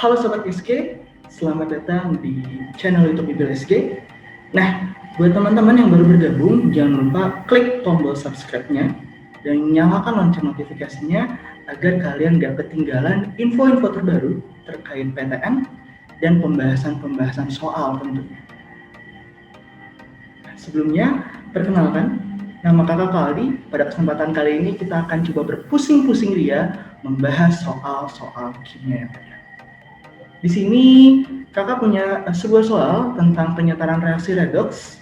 Halo Sobat SG, selamat datang di channel YouTube IBL SG. Nah, buat teman-teman yang baru bergabung, jangan lupa klik tombol subscribe-nya dan nyalakan lonceng notifikasinya agar kalian gak ketinggalan info-info terbaru terkait PTN dan pembahasan-pembahasan soal tentunya. Sebelumnya, perkenalkan, nama kakak Kaldi. Pada kesempatan kali ini kita akan coba berpusing-pusing ria membahas soal-soal kimia yang ada. Di sini kakak punya sebuah soal tentang penyetaran reaksi redoks,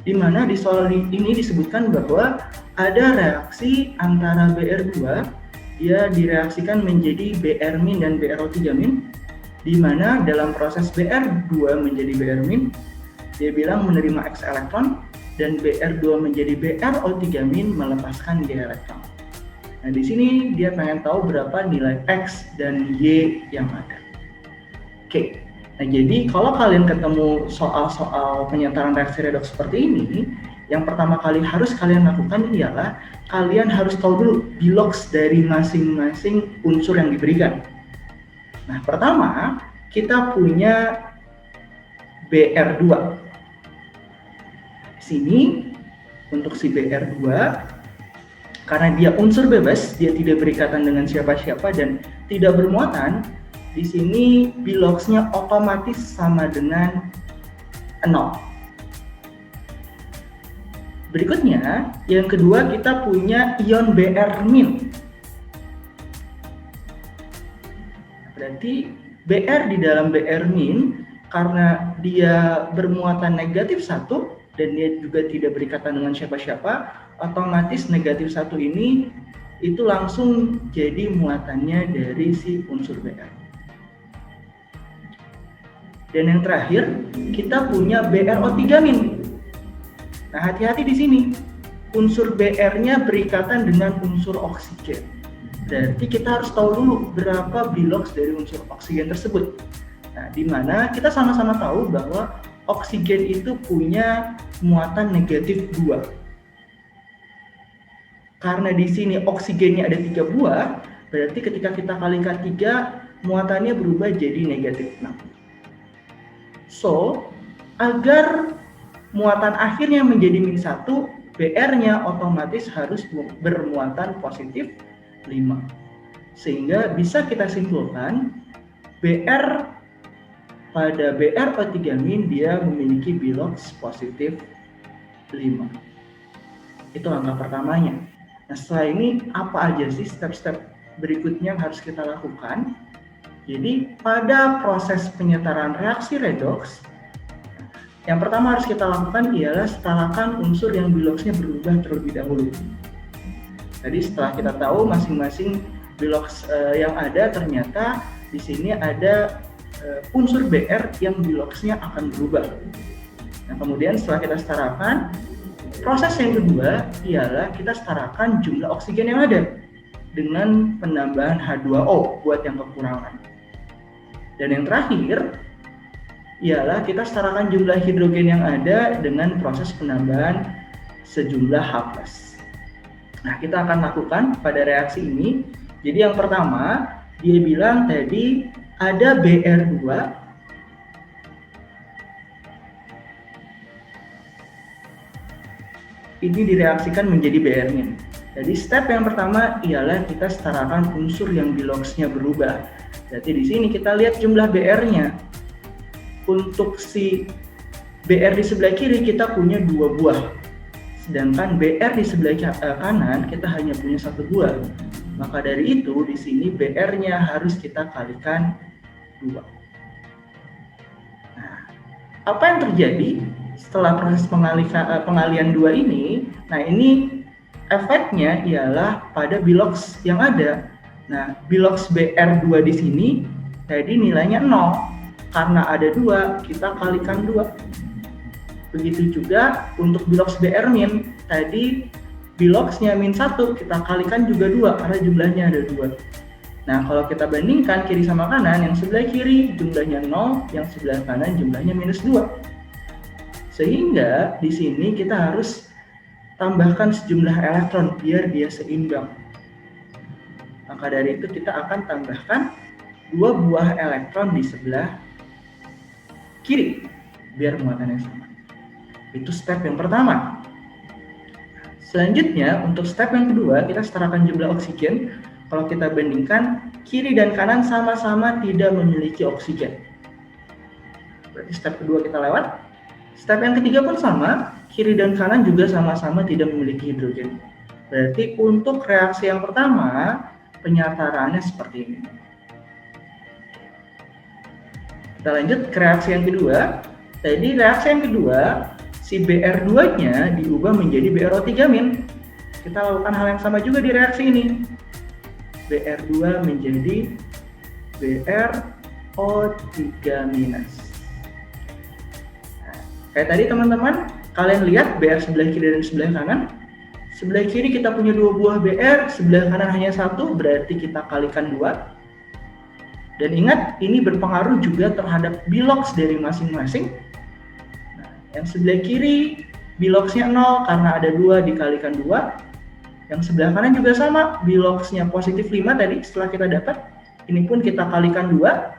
di mana di soal ini disebutkan bahwa ada reaksi antara Br2, dia direaksikan menjadi Br- dan BrO3-, di mana dalam proses Br2 menjadi Br-, dia bilang menerima X elektron, dan Br2 menjadi BrO3- melepaskan Y elektron. Nah, di sini dia pengen tahu berapa nilai X dan Y yang ada. Oke, nah jadi kalau kalian ketemu soal-soal penyetaran reaksi redoks seperti ini, yang pertama kali harus kalian lakukan ialah kalian harus tahu dulu bilox dari masing-masing unsur yang diberikan. Nah, pertama kita punya Br2. Di sini untuk si Br2, karena dia unsur bebas, dia tidak berikatan dengan siapa-siapa dan tidak bermuatan, di sini biloxnya otomatis sama dengan 0. Berikutnya, yang kedua kita punya ion Br-. Berarti Br di dalam Br- karena dia bermuatan negatif 1 dan dia juga tidak berikatan dengan siapa-siapa, otomatis negatif 1 ini itu langsung jadi muatannya dari si unsur Br. Dan yang terakhir, kita punya BrO3-. Nah, hati-hati di sini. Unsur Br-nya berikatan dengan unsur oksigen. Berarti kita harus tahu dulu berapa bilox dari unsur oksigen tersebut. Nah, di mana kita sama-sama tahu bahwa oksigen itu punya muatan negatif 2. Karena di sini oksigennya ada 3 buah, berarti ketika kita kalikan 3, muatannya berubah jadi negatif 6. So, agar muatan akhirnya menjadi -1, Br-nya otomatis harus bermuatan positif 5. Sehingga bisa kita simpulkan, Br pada BrO3- dia memiliki bilox positif 5. Itu langkah pertamanya. Nah, setelah ini apa aja sih step-step berikutnya yang harus kita lakukan? Jadi pada proses penyetaran reaksi redoks, yang pertama harus kita lakukan ialah setarakan unsur yang biloxnya berubah terlebih dahulu. Jadi setelah kita tahu masing-masing bilox yang ada, ternyata di sini ada unsur Br yang biloxnya akan berubah. Nah, kemudian setelah kita setarakan, proses yang kedua ialah kita setarakan jumlah oksigen yang ada dengan penambahan H2O buat yang kekurangan. Dan yang terakhir ialah kita setarakan jumlah hidrogen yang ada dengan proses penambahan sejumlah H+. Nah, kita akan lakukan pada reaksi ini. Jadi yang pertama, dia bilang tadi ada Br2 ini direaksikan menjadi Br-. Jadi step yang pertama ialah kita setarakan unsur yang biloxnya berubah. Jadi di sini kita lihat jumlah Br-nya. Untuk si Br di sebelah kiri kita punya 2 buah. Sedangkan Br di sebelah kanan kita hanya punya 1 buah. Maka dari itu di sini Br-nya harus kita kalikan 2. Nah, apa yang terjadi setelah proses pengalian 2 ini? Nah, ini efeknya ialah pada bilox yang ada. Nah, bilox Br2 di sini tadi nilainya 0. Karena ada 2, kita kalikan 2. Begitu juga untuk bilox Br-, tadi biloxnya -1, kita kalikan juga 2 karena jumlahnya ada 2. Nah, kalau kita bandingkan kiri sama kanan, yang sebelah kiri jumlahnya 0, yang sebelah kanan jumlahnya -2. Sehingga di sini kita harus tambahkan sejumlah elektron biar dia seimbang. Maka dari itu kita akan tambahkan 2 buah elektron di sebelah kiri biar muatannya sama. Itu step yang pertama. Selanjutnya, untuk step yang kedua, kita setarakan jumlah oksigen. Kalau kita bandingkan, kiri dan kanan sama-sama tidak memiliki oksigen. Berarti step kedua kita lewat. Step yang ketiga pun sama, kiri dan kanan juga sama-sama tidak memiliki hidrogen. Berarti untuk reaksi yang pertama, penyataraannya seperti ini. Kita lanjut ke reaksi yang kedua. Tadi reaksi yang kedua, si Br2-nya diubah menjadi BrO3-. Kita lakukan hal yang sama juga di reaksi ini. Br2 menjadi BrO3-. Nah, kayak tadi teman-teman, kalian lihat Br sebelah kiri dan sebelah kanan. Sebelah kiri kita punya 2 buah Br, sebelah kanan hanya 1, berarti kita kalikan 2. Dan ingat, ini berpengaruh juga terhadap Bilox dari masing-masing. Nah, yang sebelah kiri, Biloxnya 0 karena ada 2 dikalikan 2. Yang sebelah kanan juga sama, Biloxnya positif 5 tadi setelah kita dapat. Ini pun kita kalikan 2.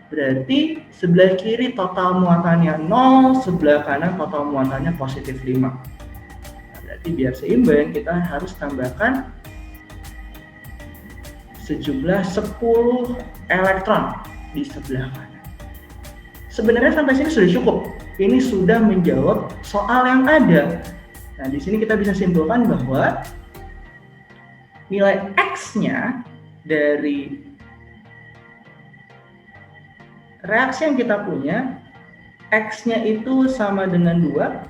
Berarti sebelah kiri total muatannya 0, sebelah kanan total muatannya positif 5. Nah, berarti biar seimbang kita harus tambahkan sejumlah 10 elektron di sebelah kanan. Sebenarnya sampai sini sudah cukup. Ini sudah menjawab soal yang ada. Nah, di sini kita bisa simpulkan bahwa nilai X-nya dari reaksi yang kita punya, X-nya itu sama dengan 2,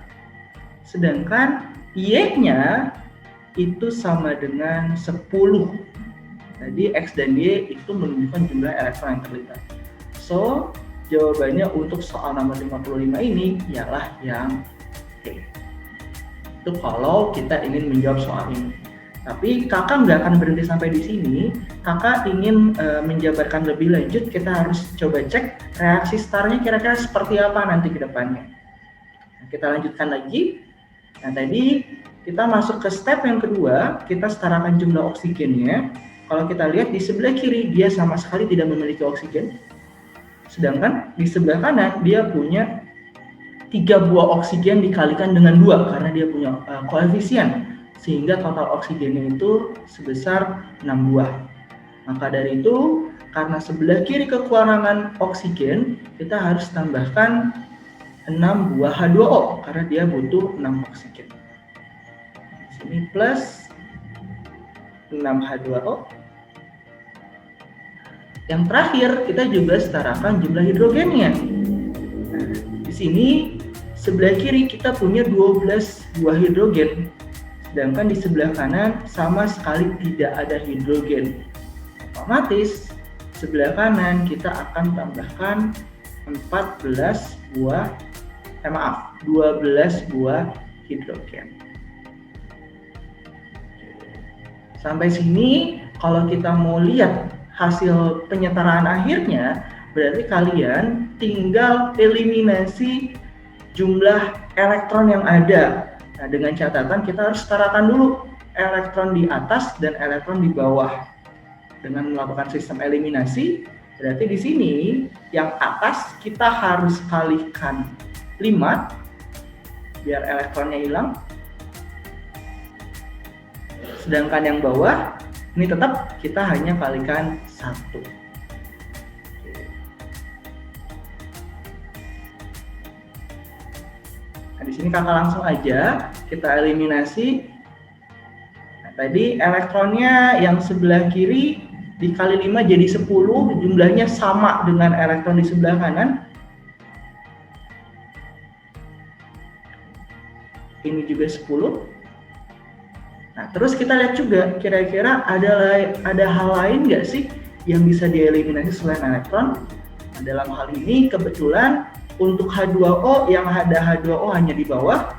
sedangkan Y-nya itu sama dengan 10. Jadi X dan Y itu menunjukkan jumlah elektron yang terlibat. So, jawabannya untuk soal nomor 55 ini ialah yang D. Itu kalau kita ingin menjawab soal ini. Tapi kakak nggak akan berhenti sampai di sini. Kakak ingin menjabarkan lebih lanjut, kita harus coba cek reaksi startnya kira-kira seperti apa nanti ke depannya. Nah, kita lanjutkan lagi. Nah, tadi kita masuk ke step yang kedua, kita setarakan jumlah oksigennya. Kalau kita lihat di sebelah kiri, dia sama sekali tidak memiliki oksigen. Sedangkan di sebelah kanan, dia punya 3 buah oksigen dikalikan dengan 2 karena dia punya koefisien. Sehingga total oksigennya itu sebesar 6 buah. Maka dari itu, karena sebelah kiri kekurangan oksigen, kita harus tambahkan 6 buah H2O karena dia butuh 6 oksigen. Di sini plus 6 H2O. Yang terakhir, kita juga setarakan jumlah hidrogennya. Nah, di sini sebelah kiri kita punya 12 buah hidrogen. Sedangkan di sebelah kanan sama sekali tidak ada hidrogen. Otomatis sebelah kanan kita akan tambahkan 12 buah hidrogen. Sampai sini kalau kita mau lihat hasil penyetaraan akhirnya, berarti kalian tinggal eliminasi jumlah elektron yang ada. Nah, dengan catatan kita harus setarakan dulu elektron di atas dan elektron di bawah. Dengan melakukan sistem eliminasi, berarti di sini yang atas kita harus kalikan 5 biar elektronnya hilang. Sedangkan yang bawah ini tetap kita hanya kalikan 1. Nah, di sini kakak langsung aja kita eliminasi. Nah, tadi elektronnya yang sebelah kiri dikali 5 jadi 10, jumlahnya sama dengan elektron di sebelah kanan. Ini juga 10. Nah, terus kita lihat juga kira-kira ada hal lain nggak sih yang bisa dieliminasi selain elektron? Nah, dalam hal ini kebetulan untuk H2O yang ada H2O hanya di bawah,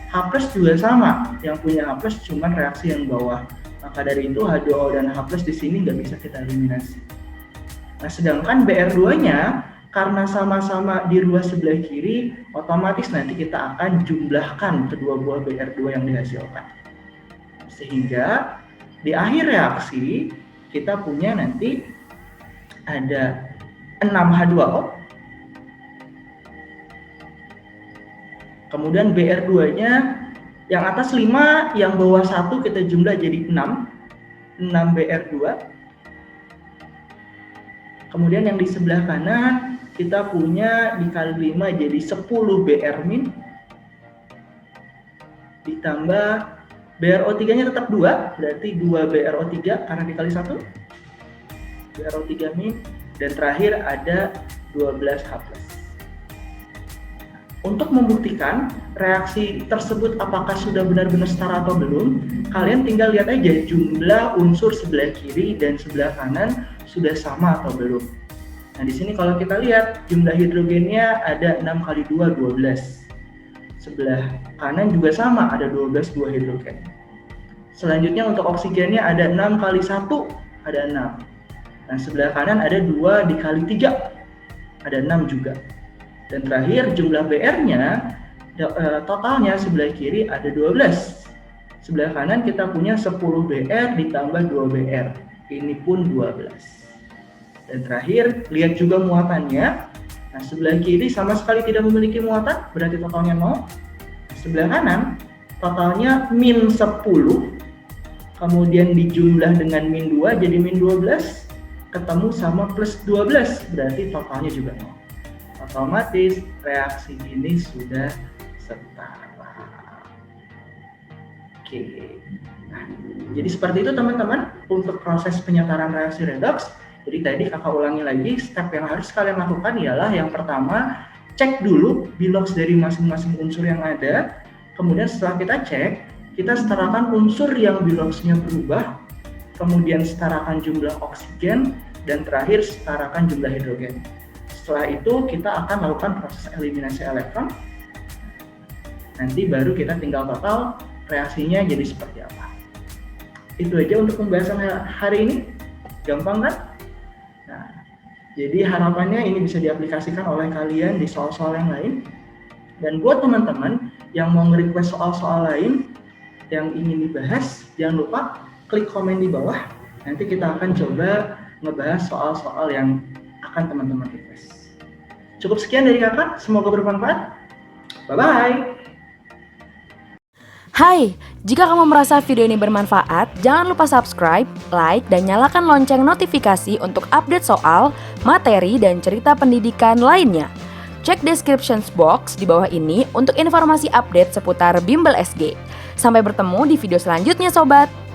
H+ juga sama, yang punya H+ cuma reaksi yang bawah. Maka dari itu H2O dan H+ di sini nggak bisa kita eliminasi. Nah, sedangkan Br2-nya karena sama-sama di ruas sebelah kiri, otomatis nanti kita akan jumlahkan kedua buah Br2 yang dihasilkan. Sehingga di akhir reaksi kita punya nanti ada 6H2O. Kemudian BR2-nya yang atas 5, yang bawah 1 kita jumlah jadi 6 BR2. Kemudian yang di sebelah kanan kita punya dikali 5 jadi 10 BR-, ditambah BRO3-nya tetap 2, berarti 2 BRO3 karena dikali 1 BRO3-, dan terakhir ada 12H+. Untuk membuktikan reaksi tersebut apakah sudah benar-benar setara atau belum, kalian tinggal lihat aja jumlah unsur sebelah kiri dan sebelah kanan sudah sama atau belum. Nah, di sini kalau kita lihat jumlah hidrogennya ada 6 kali 2, 12. Sebelah kanan juga sama, ada 12 buah hidrogen. Selanjutnya untuk oksigennya ada 6 kali 1, ada 6. Nah, sebelah kanan ada 2 dikali 3, ada 6 juga. Dan terakhir jumlah BR-nya totalnya sebelah kiri ada 12. Sebelah kanan kita punya 10 BR ditambah 2 BR. Ini pun 12. Dan terakhir lihat juga muatannya. Nah, sebelah kiri sama sekali tidak memiliki muatan, berarti totalnya 0. Sebelah kanan totalnya min 10. Kemudian dijumlah dengan min 2 jadi min 12. Ketemu sama plus 12, berarti totalnya juga 0. Otomatis reaksi ini sudah setara. Oke. Nah, jadi seperti itu teman-teman untuk proses penyetaran reaksi redoks. Jadi tadi kakak ulangi lagi, step yang harus kalian lakukan ialah yang pertama, cek dulu bilox dari masing-masing unsur yang ada. Kemudian setelah kita cek, kita setarakan unsur yang biloxnya berubah, kemudian setarakan jumlah oksigen, dan terakhir setarakan jumlah hidrogen. Setelah itu kita akan melakukan proses eliminasi elektron. Nanti baru kita tinggal total reaksinya jadi seperti apa. Itu aja untuk pembahasan hari ini. Gampang kan? Nah, jadi harapannya ini bisa diaplikasikan oleh kalian di soal-soal yang lain. Dan buat teman-teman yang mau nge-request soal-soal lain yang ingin dibahas, jangan lupa klik komen di bawah. Nanti kita akan coba ngebahas soal-soal yang akan teman-teman request. Cukup sekian dari kakak, semoga bermanfaat. Bye-bye. Hai, jika kamu merasa video ini bermanfaat, jangan lupa subscribe, like, dan nyalakan lonceng notifikasi untuk update soal, materi, dan cerita pendidikan lainnya. Cek description box di bawah ini untuk informasi update seputar Bimbel SG. Sampai bertemu di video selanjutnya, sobat!